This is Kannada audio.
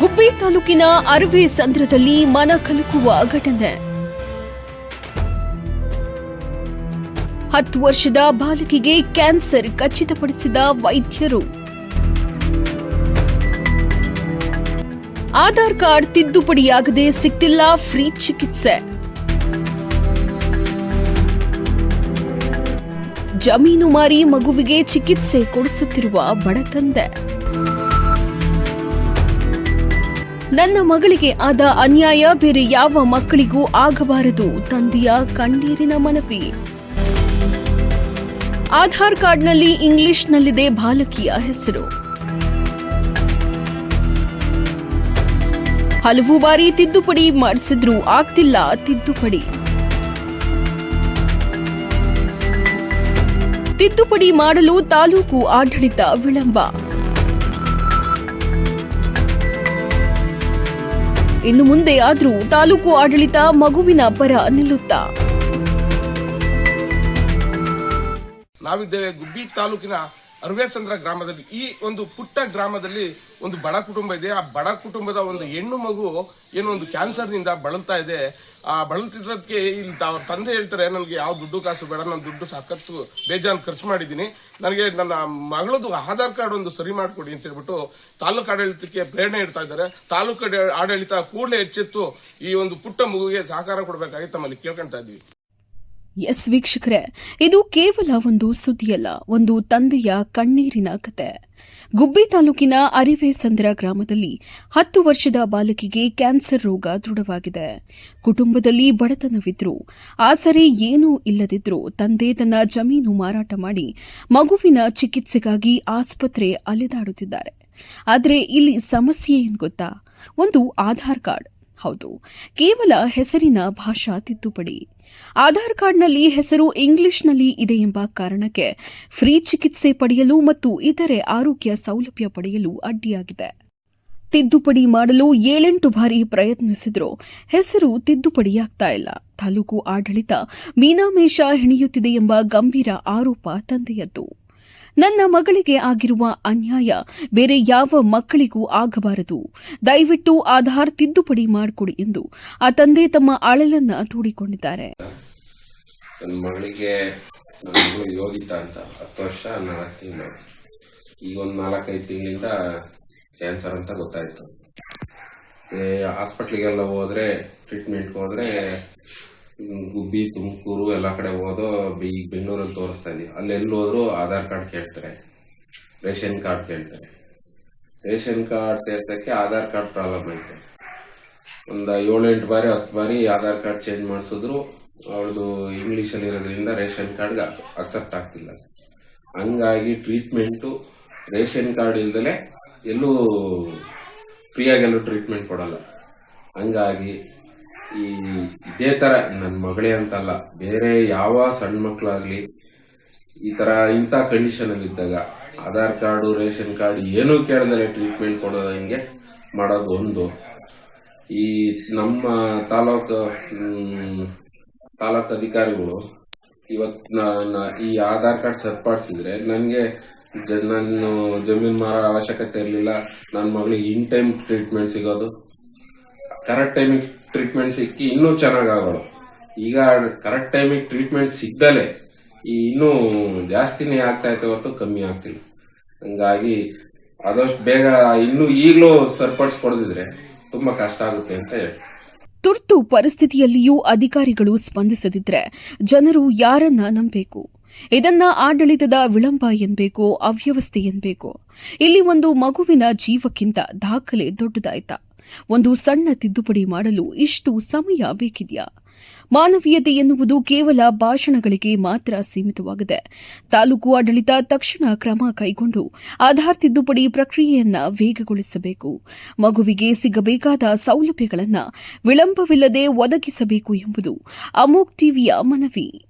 ಗುಬ್ಬಿ ತಾಲೂಕಿನ ಅರವೆ ಸಂದ್ರದಲ್ಲಿ ಮನಕಲುಕುವ ಘಟನೆ. 10 ವರ್ಷದ ಬಾಲಕಿಗೆ ಕ್ಯಾನ್ಸರ್ ಖಚಿತಪಡಿಸಿದ ವೈದ್ಯರು. ಆಧಾರ್ ಕಾರ್ಡ್ ತಿದ್ದುಪಡಿಯಾಗದೆ ಸಿಕ್ತಿಲ್ಲ ಫ್ರೀ ಚಿಕಿತ್ಸೆ. ಜಮೀನು ಮಾರಿ ಮಗುವಿಗೆ ಚಿಕಿತ್ಸೆ ಕೊಡಿಸುತ್ತಿರುವ ಬಡ ತಂದೆ. ನನ್ನ ಮಗಳಿಗೆ ಆದ ಅನ್ಯಾಯ ಬೇರೆ ಯಾವ ಮಕ್ಕಳಿಗೂ ಆಗಬಾರದು, ತಂದೆಯ ಕಣ್ಣೀರಿನ ಮನವಿ. ಆಧಾರ್ ಕಾರ್ಡ್ನಲ್ಲಿ ಇಂಗ್ಲಿಷ್ನಲ್ಲಿದೆ ಬಾಲಕಿಯ ಹೆಸರು. ಹಲವು ಬಾರಿ ತಿದ್ದುಪಡಿ ಮಾಡಿಸಿದ್ರೂ ಆಗ್ತಿಲ್ಲ ತಿದ್ದುಪಡಿ. ತಿದ್ದುಪಡಿ ಮಾಡಲು ತಾಲೂಕು ಆಡಳಿತ ವಿಳಂಬ. ಇನ್ನು ಮುಂದೆ ಆದರೂ ತಾಲೂಕು ಆಡಳಿತ ಮಗುವಿನ ಪರ ನಿಲ್ಲುತ್ತಾ? ನಾವಿದ್ದೇವೆ ಗುಬ್ಬಿ ತಾಲೂಕಿನ ಅರವೇಸಂದ್ರ ಗ್ರಾಮದಲ್ಲಿ. ಈ ಒಂದು ಪುಟ್ಟ ಗ್ರಾಮದಲ್ಲಿ ಒಂದು ಬಡ ಕುಟುಂಬ ಇದೆ. ಆ ಬಡ ಕುಟುಂಬದ ಒಂದು ಹೆಣ್ಣು ಮಗು ಏನೋ ಒಂದು ಕ್ಯಾನ್ಸರ್ನಿಂದ ಬಳಲ್ತಾ ಇದೆ. ಆ ಬಳಲ್ತಿದ್ರದಕ್ಕೆ ಇಲ್ಲಿ ಅವ್ರ ತಂದೆ ಹೇಳ್ತಾರೆ, ನನಗೆ ಯಾವ ದುಡ್ಡು ಕಾಸು ಬೇಡ, ನಾನು ದುಡ್ಡು ಸಾಕತ್ತು ಬೇಜಾನ್ ಖರ್ಚು ಮಾಡಿದ್ದೀನಿ, ನನಗೆ ನನ್ನ ಮಗಳದು ಆಧಾರ್ ಕಾರ್ಡ್ ಒಂದು ಸರಿ ಮಾಡಿಕೊಡಿ ಅಂತ ಹೇಳ್ಬಿಟ್ಟು ತಾಲೂಕು ಆಡಳಿತಕ್ಕೆ ಪ್ರೇರಣೆ ಇಡ್ತಾ ಇದ್ದಾರೆ. ತಾಲೂಕು ಆಡಳಿತ ಕೂಡಲೇ ಎಚ್ಚೆತ್ತು ಈ ಒಂದು ಪುಟ್ಟ ಮಗುವಿಗೆ ಸಹಕಾರ ಕೊಡಬೇಕಾಗಿ ತಮ್ಮಲ್ಲಿ ಕೇಳ್ಕೊಂತಾ ಇದ್ದೀವಿ. ಎಸ್ ವೀಕ್ಷಕರೇ, ಇದು ಕೇವಲ ಒಂದು ಸುದ್ದಿಯಲ್ಲ, ಒಂದು ತಂದೆಯ ಕಣ್ಣೀರಿನ ಕತೆ. ಗುಬ್ಬಿ ತಾಲೂಕಿನ ಅರಿವೆಸಂದ್ರ ಗ್ರಾಮದಲ್ಲಿ 10 ವರ್ಷದ ಬಾಲಕಿಗೆ ಕ್ಯಾನ್ಸರ್ ರೋಗ ದೃಢವಾಗಿದೆ. ಕುಟುಂಬದಲ್ಲಿ ಬಡತನವಿದ್ರೂ ಆಸರೆ ಏನೂ ಇಲ್ಲದಿದ್ರೂ ತಂದೆ ತನ್ನ ಜಮೀನು ಮಾರಾಟ ಮಾಡಿ ಮಗುವಿನ ಚಿಕಿತ್ಸೆಗಾಗಿ ಆಸ್ಪತ್ರೆ ಅಲೆದಾಡುತ್ತಿದ್ದಾರೆ. ಆದರೆ ಇಲ್ಲಿ ಸಮಸ್ಯೆ ಏನು ಗೊತ್ತಾ? ಒಂದು ಆಧಾರ್ ಕಾರ್ಡ್. ಹೌದು, ಕೇವಲ ಹೆಸರಿನ ಭಾಷಾ ತಿದ್ದುಪಡಿ. ಆಧಾರ್ ಕಾರ್ಡ್ನಲ್ಲಿ ಹೆಸರು ಇಂಗ್ಲಿಷ್ನಲ್ಲಿ ಇದೆ ಎಂಬ ಕಾರಣಕ್ಕೆ ಫ್ರೀ ಚಿಕಿತ್ಸೆ ಪಡೆಯಲು ಮತ್ತು ಇತರೆ ಆರೋಗ್ಯ ಸೌಲಭ್ಯ ಪಡೆಯಲು ಅಡ್ಡಿಯಾಗಿದೆ. ತಿದ್ದುಪಡಿ ಮಾಡಲು 7-8 ಬಾರಿ ಪ್ರಯತ್ನಿಸಿದ್ರೂ ಹೆಸರು ತಿದ್ದುಪಡಿಯಾಗ್ತಾ ಇಲ್ಲ. ತಾಲೂಕು ಆಡಳಿತ ಮೀನಾಮೇಷ ಹೆಣೆಯುತ್ತಿದೆ ಎಂಬ ಗಂಭೀರ ಆರೋಪ ತಂದೆಯದ್ದು. ನನ್ನ ಮಗಳಿಗೆ ಆಗಿರುವ ಅನ್ಯಾಯ ಬೇರೆ ಯಾವ ಮಕ್ಕಳಿಗೂ ಆಗಬಾರದು, ದಯವಿಟ್ಟು ಆಧಾರ್ ತಿದ್ದುಪಡಿ ಮಾಡಿಕೊಡಿ ಎಂದು ಆ ತಂದೆ ತಮ್ಮ ಅಳಲನ್ನ ತೋಡಿಕೊಂಡಿದ್ದಾರೆ. ನನ್ನ ಮಗಳಿಗೆ ಯೋಗಿತಾ ಅಂತ 10 ವರ್ಷ 4 ತಿಂಗಳು. ಈಗ ಒಂದು 4-5 ತಿಂಗಳಿಂದ ಕ್ಯಾನ್ಸರ್ ಅಂತ ಗೊತ್ತಾಯ್ತು. ಹಾಸ್ಪಿಟ್ಲಿಗೆಲ್ಲ ಹೋದ್ರೆ, ಟ್ರೀಟ್ಮೆಂಟ್ಗೆ ಹೋದ್ರೆ ಗುಬ್ಬಿ, ತುಮಕೂರು ಎಲ್ಲ ಕಡೆ ಹೋದೋ, ಈಗ ಬೆಂಗಳೂರಲ್ಲಿ ತೋರಿಸ್ತಾ ಇದೀವಿ. ಅಲ್ಲೆಲ್ಲಿ ಹೋದ್ರು ಆಧಾರ್ ಕಾರ್ಡ್ ಕೇಳ್ತಾರೆ, ರೇಷನ್ ಕಾರ್ಡ್ ಕೇಳ್ತಾರೆ. ರೇಷನ್ ಕಾರ್ಡ್ ಸೇರ್ಸಕ್ಕೆ ಆಧಾರ್ ಕಾರ್ಡ್ ಪ್ರಾಬ್ಲಮ್ ಐತೆ. ಒಂದು 7-8 ಬಾರಿ 10 ಬಾರಿ ಆಧಾರ್ ಕಾರ್ಡ್ ಚೇಂಜ್ ಮಾಡಿಸಿದ್ರು ಅವ್ರದ್ದು ಇಂಗ್ಲೀಷಲ್ಲಿ ಇರೋದ್ರಿಂದ ರೇಷನ್ ಕಾರ್ಡ್ಗೆ ಅಕ್ಸೆಪ್ಟ್ ಆಗ್ತಿಲ್ಲ. ಹಂಗಾಗಿ ಟ್ರೀಟ್ಮೆಂಟು ರೇಷನ್ ಕಾರ್ಡ್ ಇಲ್ದಲೆ ಎಲ್ಲೂ ಫ್ರೀಯಾಗಿ ಎಲ್ಲೂ ಟ್ರೀಟ್ಮೆಂಟ್ ಕೊಡಲ್ಲ. ಹಂಗಾಗಿ ಇದೇ ತರ ನನ್ನ ಮಗಳೇ ಅಂತಲ್ಲ, ಬೇರೆ ಯಾವ ಸಣ್ಣ ಮಕ್ಕಳಾಗ್ಲಿ ಈ ತರ ಇಂಥ ಕಂಡೀಷನ್ ಅಲ್ಲಿ ಇದ್ದಾಗ ಆಧಾರ್ ಕಾರ್ಡು, ರೇಷನ್ ಕಾರ್ಡ್ ಏನೂ ಕೇಳದಲ್ಲೇ ಟ್ರೀಟ್ಮೆಂಟ್ ಕೊಡೋದಂಗೆ ಮಾಡೋದು ಒಂದು. ಈ ನಮ್ಮ ತಾಲೂಕು ಅಧಿಕಾರಿಗಳು ಇವತ್ತು ಈ ಆಧಾರ್ ಕಾರ್ಡ್ ಸರಿಪಡಿಸಿದ್ರೆ ನನಗೆ ನಾನು ಜಮೀನು ಮಾರೋ ಅವಶ್ಯಕತೆ ಇರಲಿಲ್ಲ. ನನ್ನ ಮಗಳಿಗೆ ಇನ್ ಟೈಮ್ ಟ್ರೀಟ್ಮೆಂಟ್ ಸಿಗೋದು, ಕರೆಕ್ಟ್ ಟೈಮಿಗೆ ಟ್ರೀಟ್ಮೆಂಟ್ ಸಿಕ್ಕಿ ಇನ್ನೂ ಚೆನ್ನಾಗಾಗೋಳು. ಈಗ ಕರೆಕ್ಟ್ ಟೈಮಿಗೆ ಟ್ರೀಟ್ಮೆಂಟ್ ಸಿಗ್ದಲೆ ಇನ್ನೂ ಜಾಸ್ತಿನೇ ಆಗ್ತಾ ಇತ್ತು ಹೊರತು ಕಮ್ಮಿ ಆಗ್ತಿಲ್ಲ. ಹಂಗಾಗಿ ಆದಷ್ಟು ಬೇಗ ಇನ್ನೂ ಈಗಲೂ ಸರಿಪಡಿಸ್ಕೊಡದಿದ್ರೆ ತುಂಬಾ ಕಷ್ಟ ಆಗುತ್ತೆ ಅಂತ ಹೇಳಿ. ತುರ್ತು ಪರಿಸ್ಥಿತಿಯಲ್ಲಿಯೂ ಅಧಿಕಾರಿಗಳು ಸ್ಪಂದಿಸದಿದ್ರೆ ಜನರು ಯಾರನ್ನ ನಂಬಬೇಕು? ಇದನ್ನ ಆಡಳಿತದ ವಿಳಂಬ ಎನ್ಬೇಕೋ, ಅವ್ಯವಸ್ಥೆ ಎನ್ಬೇಕೋ? ಇಲ್ಲಿ ಒಂದು ಮಗುವಿನ ಜೀವಕ್ಕಿಂತ ದಾಖಲೆ ದೊಡ್ಡದಾಯ್ತಾ? ಒಂದು ಸಣ್ಣ ತಿದ್ದುಪಡಿ ಮಾಡಲು ಇಷ್ಟು ಸಮಯ ಬೇಕಿದೆಯಾ? ಮಾನವೀಯತೆ ಎನ್ನುವುದು ಕೇವಲ ಭಾಷಣಗಳಿಗೆ ಮಾತ್ರ ಸೀಮಿತವಾಗಿದೆ. ತಾಲೂಕು ಆಡಳಿತ ತಕ್ಷಣ ಕ್ರಮ ಕೈಗೊಂಡು ಆಧಾರ್ ತಿದ್ದುಪಡಿ ಪ್ರಕ್ರಿಯೆಯನ್ನ ವೇಗಗೊಳಿಸಬೇಕು. ಮಗುವಿಗೆ ಸಿಗಬೇಕಾದ ಸೌಲಭ್ಯಗಳನ್ನು ವಿಳಂಬವಿಲ್ಲದೆ ಒದಗಿಸಬೇಕು ಎಂಬುದು ಅಮೋಕ್ ಟಿವಿಯ ಮನವಿ.